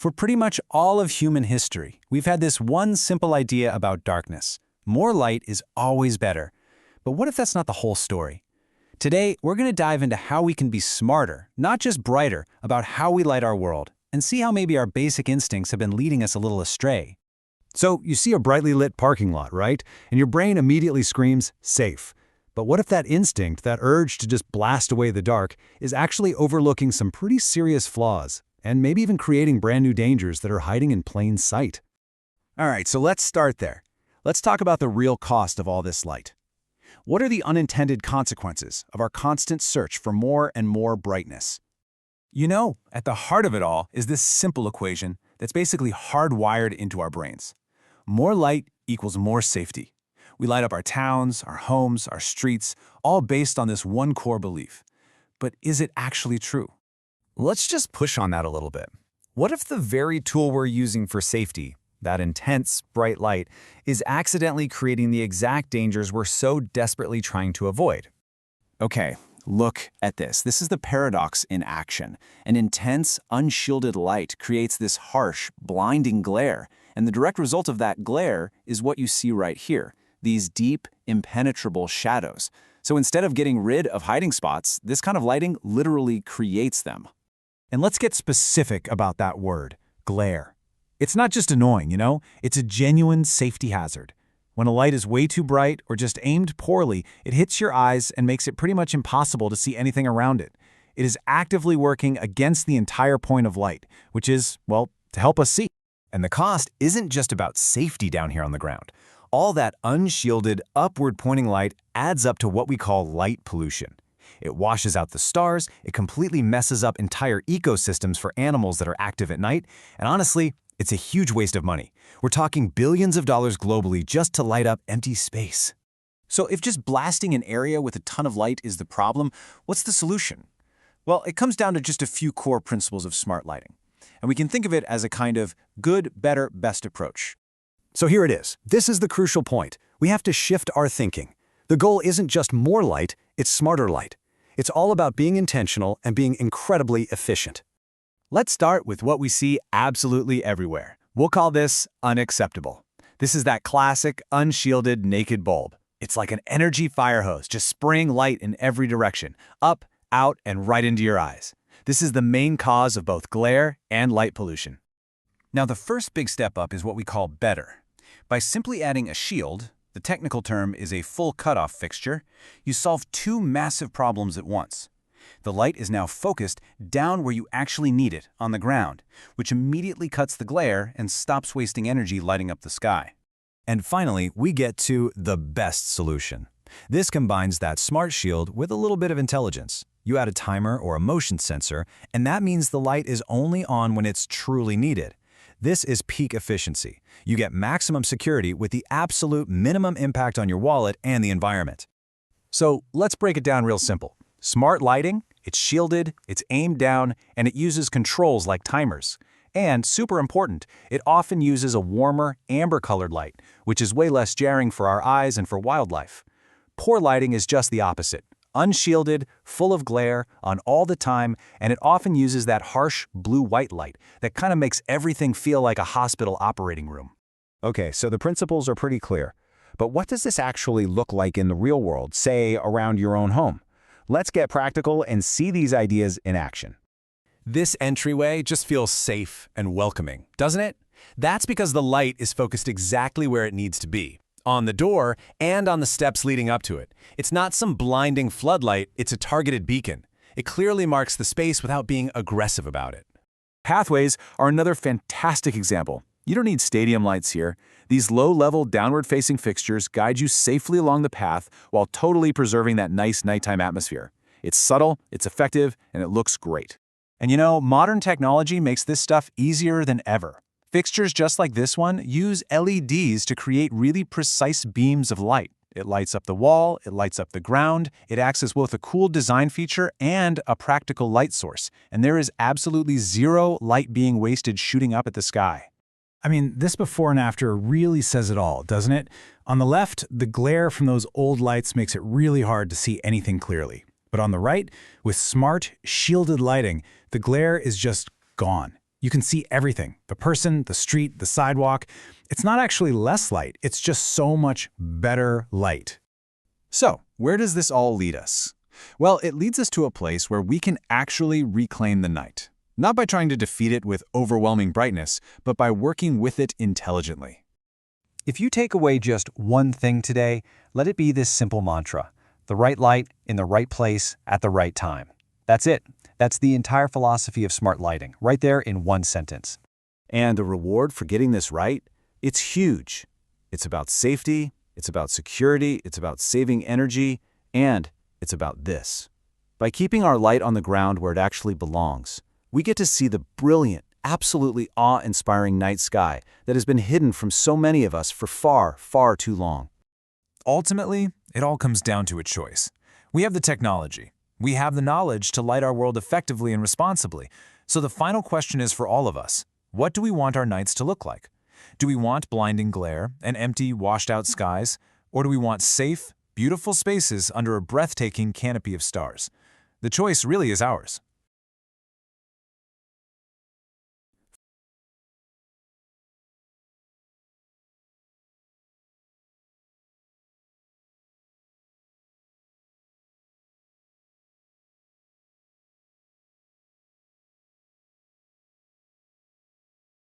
For pretty much all of human history, we've had this one simple idea about darkness. More light is always better. But what if that's not the whole story? Today, we're going to dive into how we can be smarter, not just brighter, about how we light our world, and see how maybe our basic instincts have been leading us a little astray. So you see a brightly lit parking lot, right? And your brain immediately screams, safe. But what if that instinct, that urge to just blast away the dark, is actually overlooking some pretty serious flaws, and maybe even creating brand new dangers that are hiding in plain sight? All right, so let's start there. Let's talk about the real cost of all this light. What are the unintended consequences of our constant search for more and more brightness? You know, at the heart of it all is this simple equation that's basically hardwired into our brains. More light equals more safety. We light up our towns, our homes, our streets, all based on this one core belief. But is it actually true? Let's just push on that a little bit. What if the very tool we're using for safety, that intense, bright light, is accidentally creating the exact dangers we're so desperately trying to avoid? Okay, look at this. This is the paradox in action. An intense, unshielded light creates this harsh, blinding glare, and the direct result of that glare is what you see right here, these deep, impenetrable shadows. So instead of getting rid of hiding spots, this kind of lighting literally creates them. And let's get specific about that word, glare. It's not just annoying, you know? It's a genuine safety hazard. When a light is way too bright or just aimed poorly, it hits your eyes and makes it pretty much impossible to see anything around it. It is actively working against the entire point of light, which is, well, to help us see. And the cost isn't just about safety down here on the ground. All that unshielded, upward-pointing light adds up to what we call light pollution. It washes out the stars, it completely messes up entire ecosystems for animals that are active at night, and honestly, it's a huge waste of money. We're talking billions of dollars globally just to light up empty space. So if just blasting an area with a ton of light is the problem, what's the solution? Well, it comes down to just a few core principles of smart lighting. And we can think of it as a kind of good, better, best approach. So here it is. This is the crucial point. We have to shift our thinking. The goal isn't just more light, it's smarter light. It's all about being intentional and being incredibly efficient. Let's start with what we see absolutely everywhere. We'll call this unacceptable. This is that classic, unshielded, naked bulb. It's like an energy fire hose, just spraying light in every direction, up, out, and right into your eyes. This is the main cause of both glare and light pollution. Now, the first big step up is what we call better. By simply adding a shield, the technical term is a full cutoff fixture, you solve two massive problems at once. The light is now focused down where you actually need it, on the ground, which immediately cuts the glare and stops wasting energy lighting up the sky. And finally, we get to the best solution. This combines that smart shield with a little bit of intelligence. You add a timer or a motion sensor, and that means the light is only on when it's truly needed. This is peak efficiency. You get maximum security with the absolute minimum impact on your wallet and the environment. So let's break it down real simple. Smart lighting, it's shielded, it's aimed down, and it uses controls like timers. And super important, it often uses a warmer, amber-colored light, which is way less jarring for our eyes and for wildlife. Poor lighting is just the opposite. Unshielded, full of glare, on all the time, and it often uses that harsh blue-white light that kind of makes everything feel like a hospital operating room. Okay, so the principles are pretty clear. But what does this actually look like in the real world, say around your own home? Let's get practical and see these ideas in action. This entryway just feels safe and welcoming, doesn't it? That's because the light is focused exactly where it needs to be, on the door and on the steps leading up to it. It's not some blinding floodlight, it's a targeted beacon. It clearly marks the space without being aggressive about it. Pathways are another fantastic example. You don't need stadium lights here. These low-level, downward-facing fixtures guide you safely along the path while totally preserving that nice nighttime atmosphere. It's subtle, it's effective, and it looks great. And you know, modern technology makes this stuff easier than ever. Fixtures just like this one use LEDs to create really precise beams of light. It lights up the wall, it lights up the ground, it acts as both a cool design feature and a practical light source. And there is absolutely zero light being wasted shooting up at the sky. I mean, this before and after really says it all, doesn't it? On the left, the glare from those old lights makes it really hard to see anything clearly. But on the right, with smart, shielded lighting, the glare is just gone. You can see everything, the person, the street, the sidewalk. It's not actually less light, it's just so much better light. So, where does this all lead us? Well, it leads us to a place where we can actually reclaim the night. Not by trying to defeat it with overwhelming brightness, but by working with it intelligently. If you take away just one thing today, let it be this simple mantra: the right light in the right place at the right time. That's it. That's the entire philosophy of smart lighting, right there in one sentence. And the reward for getting this right? It's huge. It's about safety, it's about security, it's about saving energy, and it's about this. By keeping our light on the ground where it actually belongs, we get to see the brilliant, absolutely awe-inspiring night sky that has been hidden from so many of us for far, far too long. Ultimately, it all comes down to a choice. We have the technology. We have the knowledge to light our world effectively and responsibly. So the final question is for all of us. What do we want our nights to look like? Do we want blinding glare and empty, washed-out skies? Or do we want safe, beautiful spaces under a breathtaking canopy of stars? The choice really is ours.